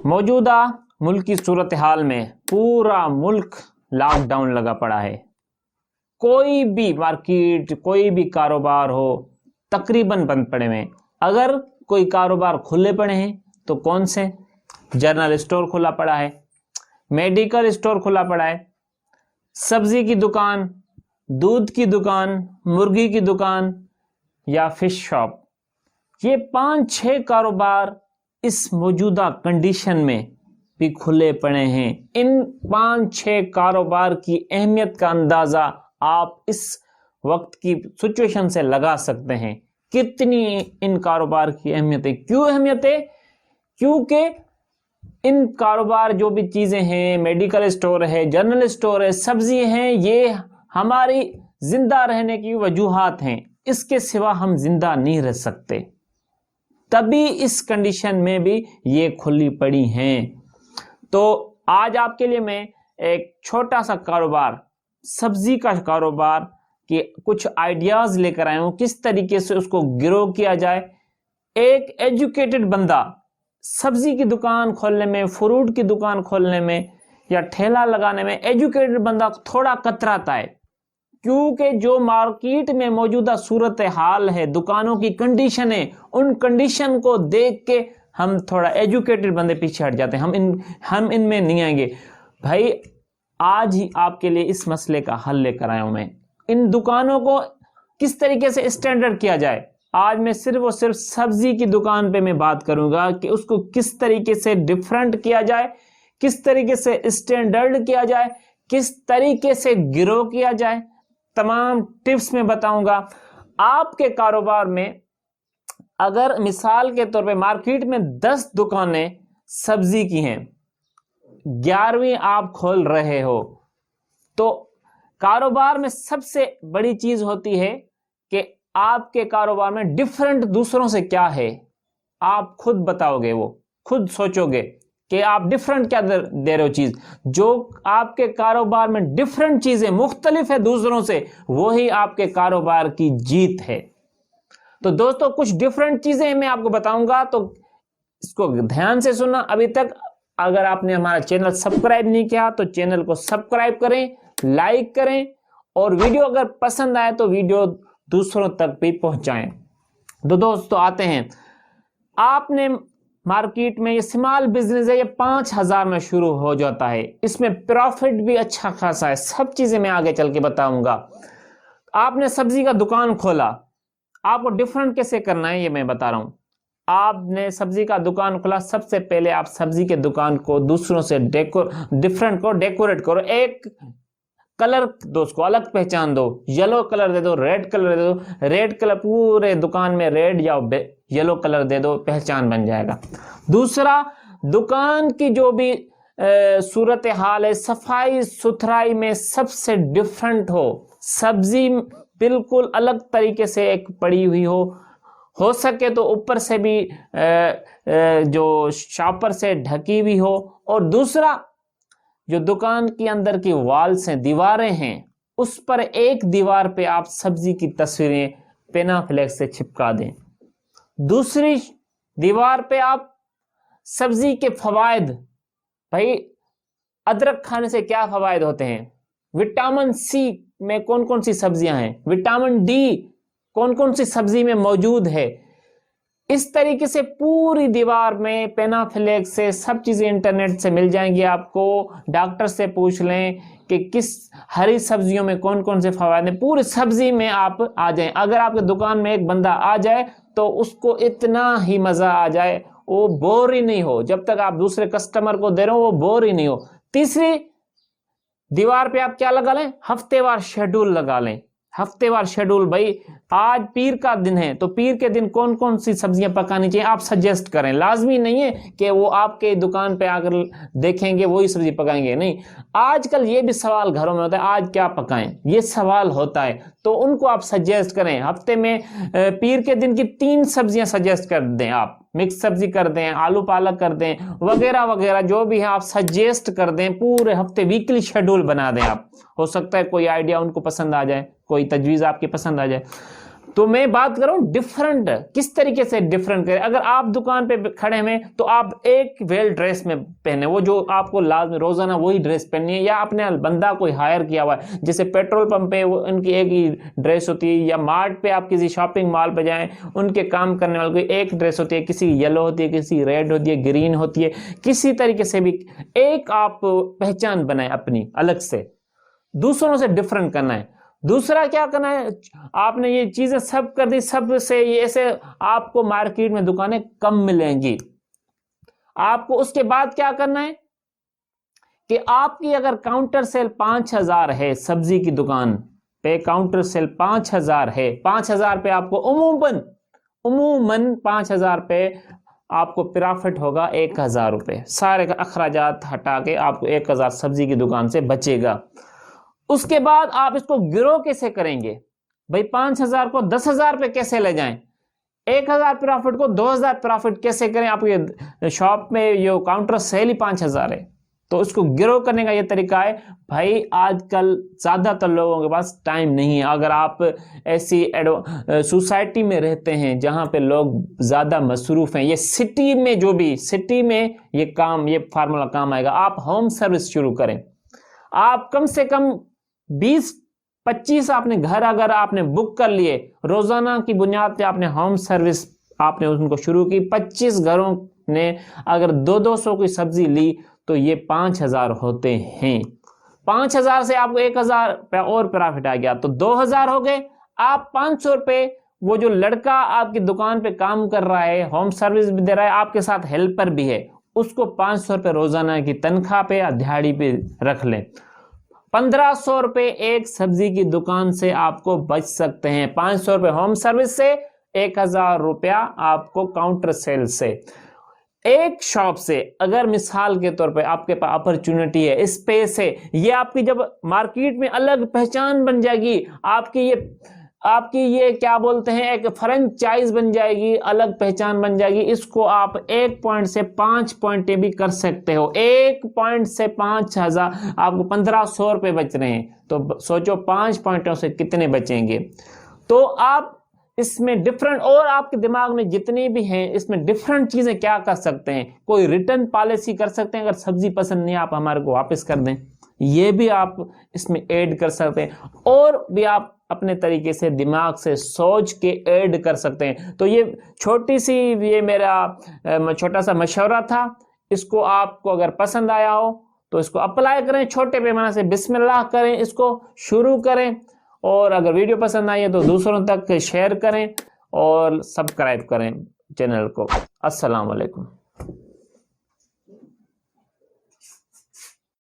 موجودہ ملکی صورتحال میں پورا ملک لاک ڈاؤن لگا پڑا ہے. کوئی بھی مارکیٹ، کوئی بھی کاروبار ہو تقریباً بند پڑے ہوئے ہیں. اگر کوئی کاروبار کھلے پڑے ہیں تو کون سے؟ جنرل اسٹور کھلا پڑا ہے، میڈیکل اسٹور کھلا پڑا ہے، سبزی کی دکان، دودھ کی دکان، مرغی کی دکان یا فش شاپ. یہ 5-6 کاروبار اس موجودہ کنڈیشن میں بھی کھلے پڑے ہیں. ان 5-6 کاروبار کی اہمیت کا اندازہ آپ اس وقت کی سچویشن سے لگا سکتے ہیں. کتنی ان کاروبار کی اہمیت ہے. کیوں اہمیت ہے؟ کیونکہ ان کاروبار جو بھی چیزیں ہیں، میڈیکل اسٹور ہے، جنرل اسٹور ہے، سبزی ہیں، یہ ہماری زندہ رہنے کی وجوہات ہیں. اس کے سوا ہم زندہ نہیں رہ سکتے. تبھی اس کنڈیشن میں بھی یہ کھلی پڑی ہیں. تو آج آپ کے لیے میں ایک چھوٹا سا کاروبار، سبزی کا کاروبار کے کچھ آئیڈیاز لے کر آیا ہوں، کس طریقے سے اس کو گرو کیا جائے. ایک ایجوکیٹڈ بندہ سبزی کی دکان کھولنے میں، فروٹ کی دکان کھولنے میں یا ٹھیلا لگانے میں ایجوکیٹڈ بندہ تھوڑا کتراتا ہے. کیونکہ جو مارکیٹ میں موجودہ صورتحال ہے، دکانوں کی کنڈیشن ہے، ان کنڈیشن کو دیکھ کے ہم تھوڑا ایجوکیٹڈ بندے پیچھے ہٹ جاتے ہیں. ہم ان میں نہیں آئیں گے. بھائی آج ہی آپ کے لیے اس مسئلے کا حل لے کر آیا ہوں میں. ان دکانوں کو کس طریقے سے اسٹینڈرڈ کیا جائے. آج میں صرف اور صرف سبزی کی دکان پہ میں بات کروں گا کہ اس کو کس طریقے سے ڈیفرنٹ کیا جائے، کس طریقے سے اسٹینڈرڈ کیا جائے، کس طریقے سے گرو کیا جائے. تمام ٹپس میں بتاؤں گا. آپ کے کاروبار میں اگر مثال کے طور پہ مارکیٹ میں 10 دکانیں سبزی کی ہیں، 11ویں آپ کھول رہے ہو، تو کاروبار میں سب سے بڑی چیز ہوتی ہے کہ آپ کے کاروبار میں ڈیفرنٹ دوسروں سے کیا ہے. آپ خود بتاؤ گے، وہ خود سوچو گے کہ آپ ڈیفرنٹ کیا دے رہے ہو چیز. جو آپ کے کاروبار میں ڈیفرنٹ چیزیں مختلف ہے دوسروں سے، وہی آپ کے کاروبار کی جیت ہے. تو دوستو کچھ ڈیفرنٹ چیزیں میں آپ کو بتاؤں گا، تو اس کو دھیان سے سننا. ابھی تک اگر آپ نے ہمارا چینل سبسکرائب نہیں کیا تو چینل کو سبسکرائب کریں، لائک کریں، اور ویڈیو اگر پسند آئے تو ویڈیو دوسروں تک بھی پہنچائیں. تو دوستو آتے ہیں. آپ نے مارکیٹ میں یہ اسمال بزنس ہے، یہ 5,000 میں شروع ہو جاتا ہے. اس میں پروفٹ بھی اچھا خاصا ہے. سب چیزیں میں آگے چل کے بتاؤں گا. آپ نے سبزی کا دکان کھولا، آپ کو ڈیفرنٹ کیسے کرنا ہے یہ میں بتا رہا ہوں. آپ نے سبزی کا دکان کھولا، سب سے پہلے آپ سبزی کے دکان کو دوسروں سے ڈیفرنٹ کو ڈیکوریٹ کرو. ایک کلر دو، اس کو الگ پہچان دو. یلو کلر دے دو، ریڈ کلر دے دو. ریڈ کلر پورے دکان میں ریڈ یا یلو کلر دے دو، پہچان بن جائے گا. دوسرا، دکان کی جو بھی صورتحال ہے، صفائی ستھرائی میں سب سے ڈیفرنٹ ہو. سبزی بالکل الگ طریقے سے ایک پڑی ہوئی ہو سکے تو اوپر سے بھی جو شاپر سے ڈھکی ہوئی ہو. اور دوسرا، جو دکان کے اندر کی والز ہیں، دیواریں ہیں، اس پر ایک دیوار پہ آپ سبزی کی تصویریں پینا فلیکس سے چھپکا دیں. دوسری دیوار پہ آپ سبزی کے فوائد، بھائی ادرک کھانے سے کیا فوائد ہوتے ہیں، وٹامن سی میں کون کون سی سبزیاں ہیں، وٹامن ڈی کون کون سی سبزی میں موجود ہے. اس طریقے سے پوری دیوار میں پینا فلیکس سے سب چیزیں انٹرنیٹ سے مل جائیں گی. آپ کو ڈاکٹر سے پوچھ لیں کہ کس ہری سبزیوں میں کون کون سے فوائد ہیں. پوری سبزی میں آپ آ جائیں. اگر آپ کے دکان میں ایک بندہ آ جائے تو اس کو اتنا ہی مزہ آ جائے، وہ بور ہی نہیں ہو. جب تک آپ دوسرے کسٹمر کو دے رہے ہو وہ بور ہی نہیں ہو. تیسری دیوار پہ آپ کیا لگا لیں، ہفتے وار شیڈول لگا لیں. ہفتے وار شیڈول، بھائی آج پیر کا دن ہے تو پیر کے دن کون کون سی سبزیاں پکانی چاہیے آپ سجیسٹ کریں. لازمی نہیں ہے کہ وہ آپ کے دکان پہ آ کر دیکھیں گے وہی سبزی پکائیں گے، نہیں. آج کل یہ بھی سوال گھروں میں ہوتا ہے، آج کیا پکائیں، یہ سوال ہوتا ہے. تو ان کو آپ سجیسٹ کریں. ہفتے میں پیر کے دن کی 3 سبزیاں سجیسٹ کر دیں. آپ مکس سبزی کر دیں، آلو پالک کر دیں، وغیرہ وغیرہ جو بھی ہے آپ سجیسٹ کر دیں. پورے ہفتے ویکلی شیڈول بنا دیں. آپ ہو سکتا ہے کوئی آئیڈیا ان کو پسند آ جائے، کوئی تجویز آپ کی پسند آ جائے. تو میں بات کر رہا ہوں ڈفرنٹ، کس طریقے سے ڈفرنٹ کریں. اگر آپ دکان پہ کھڑے ہیں تو آپ ایک ویل ڈریس میں پہنے، وہ جو آپ کو لازمی روزانہ وہی ڈریس پہننی ہے، یا اپنے بندہ کوئی ہائر کیا ہوا ہے، جیسے پیٹرول پمپ پہ وہ ان کی ایک ہی ڈریس ہوتی ہے، یا مارٹ پہ آپ کسی شاپنگ مال پہ جائیں ان کے کام کرنے والے کی ایک ڈریس ہوتی ہے، کسی یلو ہوتی ہے، کسی ریڈ ہوتی ہے، گرین ہوتی ہے. کسی طریقے سے بھی ایک آپ پہچان بنائیں اپنی الگ سے، دوسروں سے ڈفرنٹ کرنا ہے. دوسرا کیا کرنا ہے، آپ نے یہ چیزیں سب کر دی، سب سے یہ ایسے آپ کو مارکیٹ میں دکانیں کم ملیں گی. آپ کو اس کے بعد کیا کرنا ہے کہ آپ کی اگر کاؤنٹر سیل 5000 ہے، سبزی کی دکان پہ کاؤنٹر سیل 5000 ہے، 5000 پہ آپ کو عموماً 5000 پہ آپ کو پرافٹ ہوگا 1000 روپے، سارے اخراجات ہٹا کے آپ کو 1000 سبزی کی دکان سے بچے گا. اس کے بعد آپ اس کو گرو کیسے کریں گے بھائی، 5000 کو 10000 پہ کیسے لے جائیں، 1000 پرافٹ کو 2000 پرافٹ کیسے کریں. آپ کے شاپ میں یہ کاؤنٹر سیل ہی 5000 ہے، تو اس کو گرو کرنے کا یہ طریقہ ہے. بھائی آج کل زیادہ تر لوگوں کے پاس ٹائم نہیں ہے. اگر آپ ایسی سوسائٹی میں رہتے ہیں جہاں پہ لوگ زیادہ مصروف ہیں، یہ سٹی میں یہ فارمولا کام آئے گا. آپ ہوم سروس شروع کریں. آپ کم سے کم 20-25 آپ نے گھر اگر آپ نے بک کر لیے، روزانہ کی بنیاد پہ آپ نے ہوم سروس آپ نے ان کو شروع کی، 25 گھروں نے اگر 200 کی سبزی لی تو یہ 5000 ہوتے ہیں. 5000 سے آپ کو 1000 اور پرافٹ آ گیا تو 2000 ہو گئے. آپ 500 روپے، وہ جو لڑکا آپ کی دکان پہ کام کر رہا ہے، ہوم سروس بھی دے رہا ہے، آپ کے ساتھ ہیلپر بھی ہے، اس کو 500 روپے روزانہ کی تنخواہ پہ یا دہاڑی پہ رکھ لیں. 1500 روپے ایک سبزی کی دکان سے آپ کو بچ سکتے ہیں. 500 روپے ہوم سروس سے، 1000 روپیہ آپ کو کاؤنٹر سیل سے. ایک شاپ سے اگر مثال کے طور پہ آپ کے پاس اپرچونٹی ہے، اسپیس ہے، یہ آپ کی جب مارکیٹ میں الگ پہچان بن جائے گی، آپ کی یہ کیا بولتے ہیں، ایک فرنچائز بن جائے گی، الگ پہچان بن جائے گی. اس کو آپ 1 پوائنٹ سے 5 پوائنٹ بھی کر سکتے ہو. 1 پوائنٹ سے 5000 آپ کو 1500 روپے بچ رہے ہیں، تو سوچو 5 پوائنٹوں سے کتنے بچیں گے. تو آپ اس میں ڈیفرنٹ، اور آپ کے دماغ میں جتنی بھی ہیں اس میں ڈیفرنٹ چیزیں کیا کر سکتے ہیں. کوئی ریٹرن پالیسی کر سکتے ہیں، اگر سبزی پسند نہیں آپ ہمارے کو واپس کر دیں، یہ بھی آپ اس میں ایڈ کر سکتے ہیں. اور بھی آپ اپنے طریقے سے دماغ سے سوچ کے ایڈ کر سکتے ہیں. تو یہ چھوٹی سی یہ میرا چھوٹا سا مشورہ تھا. اس کو آپ کو اگر پسند آیا ہو تو اس کو اپلائی کریں، چھوٹے پیمانے سے بسم اللہ کریں، اس کو شروع کریں. اور اگر ویڈیو پسند آئی ہے تو دوسروں تک شیئر کریں اور سبسکرائب کریں چینل کو. السلام علیکم.